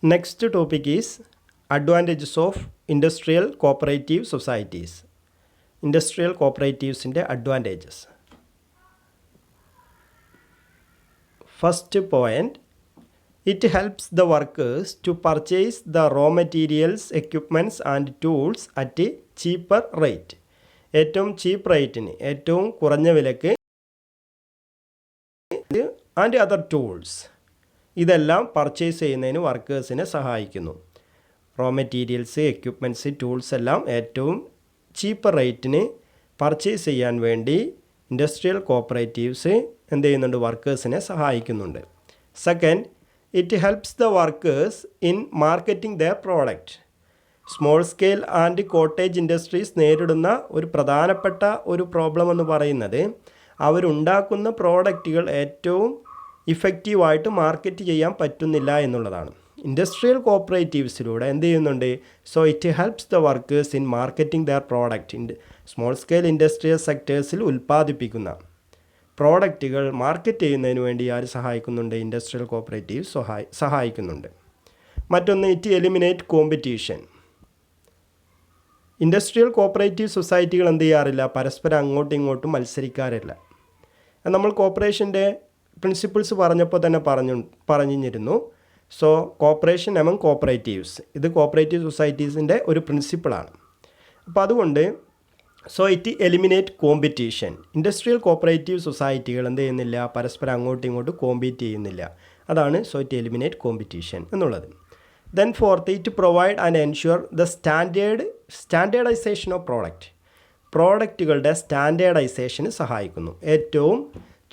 Next topic is advantages of industrial cooperative societies. Industrial cooperatives in the advantages. First point, it helps the workers to purchase the raw materials, equipments and tools at a cheaper rate. ഏറ്റവും ചീപ്പ് റേറ്റിന് ഏറ്റവും കുറഞ്ഞ വിലക്ക് and other tools ഇതെല്ലാം purchase ചെയ്യുന്നതിന് വർക്കേഴ്സിനെ സഹായിക്കുന്നു. Raw materials, equipments, tools എല്ലാം ഏറ്റവും ചീപ്പ് റേറ്റിന് പർച്ചേസ് ചെയ്യാൻ വേണ്ടി ഇൻഡസ്ട്രിയൽ കോപ്പറേറ്റീവ്സ് എന്ത് ചെയ്യുന്നുണ്ട്? വർക്കേഴ്സിനെ സഹായിക്കുന്നുണ്ട്. Second, it helps the workers in marketing their product. Small scale and cottage industries നേരിടുന്ന ഒരു പ്രധാനപ്പെട്ട ഒരു പ്രോബ്ലം എന്ന് പറയുന്നത് അവരുണ്ടാക്കുന്ന പ്രോഡക്റ്റുകൾ ഏറ്റവും ഇഫക്റ്റീവായിട്ട് മാർക്കറ്റ് ചെയ്യാൻ പറ്റുന്നില്ല എന്നുള്ളതാണ്. ഇൻഡസ്ട്രിയൽ കോപ്പറേറ്റീവ്സിലൂടെ എന്ത് ചെയ്യുന്നുണ്ട്? So it helps the workers in marketing their product. Small scale industrial സെക്ടേഴ്സിൽ ഉൽപ്പാദിപ്പിക്കുന്ന പ്രോഡക്റ്റുകൾ മാർക്കറ്റ് ചെയ്യുന്നതിന് വേണ്ടി ആര് സഹായിക്കുന്നുണ്ട്? ഇൻഡസ്ട്രിയൽ കോപ്പറേറ്റീവ്സ് സഹായിക്കുന്നുണ്ട്. മറ്റൊന്ന്, it eliminate competition. Industrial cooperative സൊസൈറ്റികൾ എന്ത് ചെയ്യാറില്ല? പരസ്പരം അങ്ങോട്ടും ഇങ്ങോട്ടും മത്സരിക്കാറില്ല. നമ്മൾ കോപ്പറേഷൻ്റെ പ്രിൻസിപ്പിൾസ് പറഞ്ഞപ്പോൾ തന്നെ പറഞ്ഞിരുന്നു. സോ കോപ്പറേഷൻ എമംഗ് കോപ്പറേറ്റീവ്സ്, ഇത് കോപ്പറേറ്റീവ് സൊസൈറ്റീസിൻ്റെ ഒരു പ്രിൻസിപ്പിളാണ്. അപ്പോൾ അതുകൊണ്ട് so it eliminate competition. Industrial cooperative സൊസൈറ്റികൾ എന്ത് ചെയ്യുന്നില്ല? പരസ്പരം അങ്ങോട്ടും ഇങ്ങോട്ടും കോമ്പീറ്റ് ചെയ്യുന്നില്ല. അതാണ് സോ ഇറ്റ് എലിമിനേറ്റ് കോമ്പറ്റീഷൻ എന്നുള്ളത്. Then fourth, it provide and ensure the standardization of പ്രോഡക്റ്റുകളുടെ സ്റ്റാൻഡേർഡൈസേഷന് സഹായിക്കുന്നു. ഏറ്റവും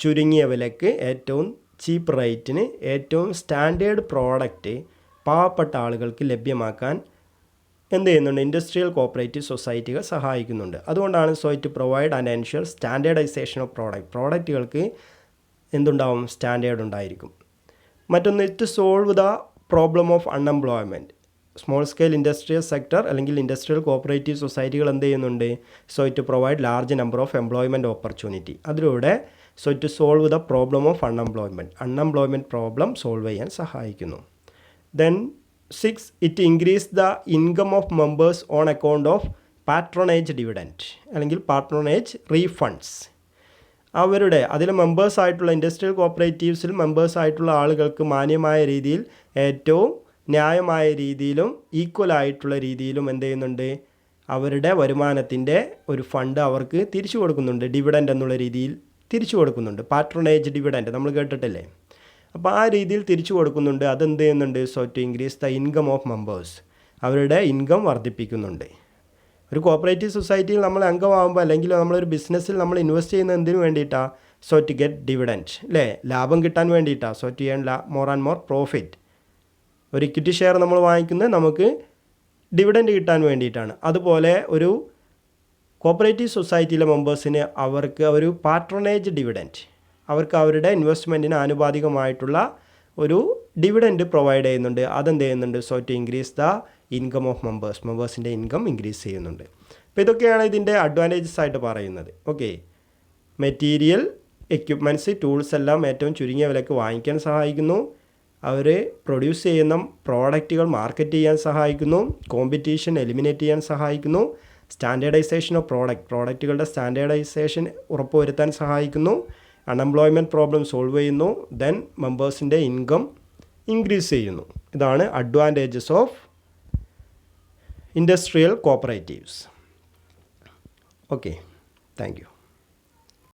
ചുരുങ്ങിയ വിലക്ക്, ഏറ്റവും ചീപ്പ് റേറ്റിന് ഏറ്റവും സ്റ്റാൻഡേർഡ് പ്രോഡക്റ്റ് പാവപ്പെട്ട ആളുകൾക്ക് ലഭ്യമാക്കാൻ എന്ത് ചെയ്യുന്നുണ്ട്? ഇൻഡസ്ട്രിയൽ കോപ്പറേറ്റീവ് സൊസൈറ്റികൾ സഹായിക്കുന്നുണ്ട്. അതുകൊണ്ടാണ് so it provide and ensure standardization of പ്രോഡക്റ്റുകൾക്ക് എന്തുണ്ടാവും? സ്റ്റാൻഡേർഡ് ഉണ്ടായിരിക്കും. മറ്റൊന്ന്, it solve the problem of unemployment. Small scale industrial sector അല്ലെങ്കിൽ ഇൻഡസ്ട്രിയൽ കോപ്പറേറ്റീവ് സൊസൈറ്റികൾ എന്ത് ചെയ്യുന്നുണ്ട്? So it provide large number of employment opportunity. അതിലൂടെ so it solve the problem of unemployment problem solve ചെയ്യാൻ സഹായിക്കുന്നു. Then 6, it increase the income of members on account of patronage dividend അല്ലെങ്കിൽ patronage refunds. അവരുടെ അതിൽ മെമ്പേഴ്സായിട്ടുള്ള industrial കോപ്പറേറ്റീവ്സിൽ മെമ്പേഴ്സായിട്ടുള്ള ആളുകൾക്ക് മാന്യമായ രീതിയിൽ ഏറ്റവും ന്യായമായ രീതിയിലും ഈക്വലായിട്ടുള്ള രീതിയിലും എന്ത് ചെയ്യുന്നുണ്ട്? അവരുടെ വരുമാനത്തിൻ്റെ ഒരു ഫണ്ട് അവർക്ക് തിരിച്ചു കൊടുക്കുന്നുണ്ട്. ഡിവിഡൻറ്റ് എന്നുള്ള രീതിയിൽ തിരിച്ചു കൊടുക്കുന്നുണ്ട്. പാട്രോണേജ് ഡിവിഡൻറ്റ് നമ്മൾ കേട്ടിട്ടില്ലേ? അപ്പോൾ ആ രീതിയിൽ തിരിച്ചു കൊടുക്കുന്നുണ്ട്. അതെന്ത് ചെയ്യുന്നുണ്ട്? So to increase the income of members, അവരുടെ ഇൻകം വർദ്ധിപ്പിക്കുന്നുണ്ട്. ഒരു കോപ്പറേറ്റീവ് സൊസൈറ്റിയിൽ നമ്മൾ അംഗമാകുമ്പോൾ അല്ലെങ്കിൽ നമ്മളൊരു ബിസിനസ്സിൽ നമ്മൾ ഇൻവെസ്റ്റ് ചെയ്യുന്നത് എന്തിനു വേണ്ടിയിട്ടാണ്? സോ ടു ഗെറ്റ് ഡിവിഡൻറ്റ്, അല്ലേ? ലാഭം കിട്ടാൻ വേണ്ടിയിട്ടാണ്. So to earn more and more profit. ഒരു ഇക്വിറ്റി ഷെയർ നമ്മൾ വാങ്ങിക്കുന്നത് നമുക്ക് ഡിവിഡൻറ്റ് കിട്ടാൻ വേണ്ടിയിട്ടാണ്. അതുപോലെ ഒരു കോപ്പറേറ്റീവ് സൊസൈറ്റിയിലെ മെമ്പേഴ്സിന് അവർക്ക് ഒരു പാട്രോണേജ് ഡിവിഡൻറ്റ്, അവർക്ക് അവരുടെ ഇൻവെസ്റ്റ്മെൻറ്റിന് ആനുപാതികമായിട്ടുള്ള ഒരു ഡിവിഡൻറ്റ് പ്രൊവൈഡ് ചെയ്യുന്നുണ്ട്. അതെന്ത് ചെയ്യുന്നുണ്ട്? So to increase the income of മെമ്പേഴ്സിൻ്റെ ഇൻകം ഇൻക്രീസ് ചെയ്യുന്നുണ്ട്. അപ്പോൾ ഇതൊക്കെയാണ് ഇതിൻ്റെ അഡ്വാൻറ്റേജസ് ആയിട്ട് പറയുന്നത്. ഓക്കെ, മെറ്റീരിയൽ, എക്യുപ്മെൻറ്റ്സ്, ടൂൾസ് എല്ലാം ഏറ്റവും ചുരുങ്ങിയ വിലക്ക് വാങ്ങിക്കാൻ സഹായിക്കുന്നു. അവർ പ്രൊഡ്യൂസ് ചെയ്യുന്ന പ്രോഡക്റ്റുകൾ മാർക്കറ്റ് ചെയ്യാൻ സഹായിക്കുന്നു. കോമ്പറ്റീഷൻ എലിമിനേറ്റ് ചെയ്യാൻ സഹായിക്കുന്നു. സ്റ്റാൻഡേർഡൈസേഷൻ ഓഫ് പ്രോഡക്റ്റുകളുടെ സ്റ്റാൻഡേർഡൈസേഷൻ ഉറപ്പുവരുത്താൻ സഹായിക്കുന്നു. അൺഎംപ്ലോയ്മെൻറ്റ് പ്രോബ്ലം സോൾവ് ചെയ്യുന്നു. ദെൻ മെമ്പേഴ്സിൻ്റെ ഇൻകം ഇൻക്രീസ് ചെയ്യുന്നു. ഇതാണ് advantages of industrial cooperatives. Okay, thank you.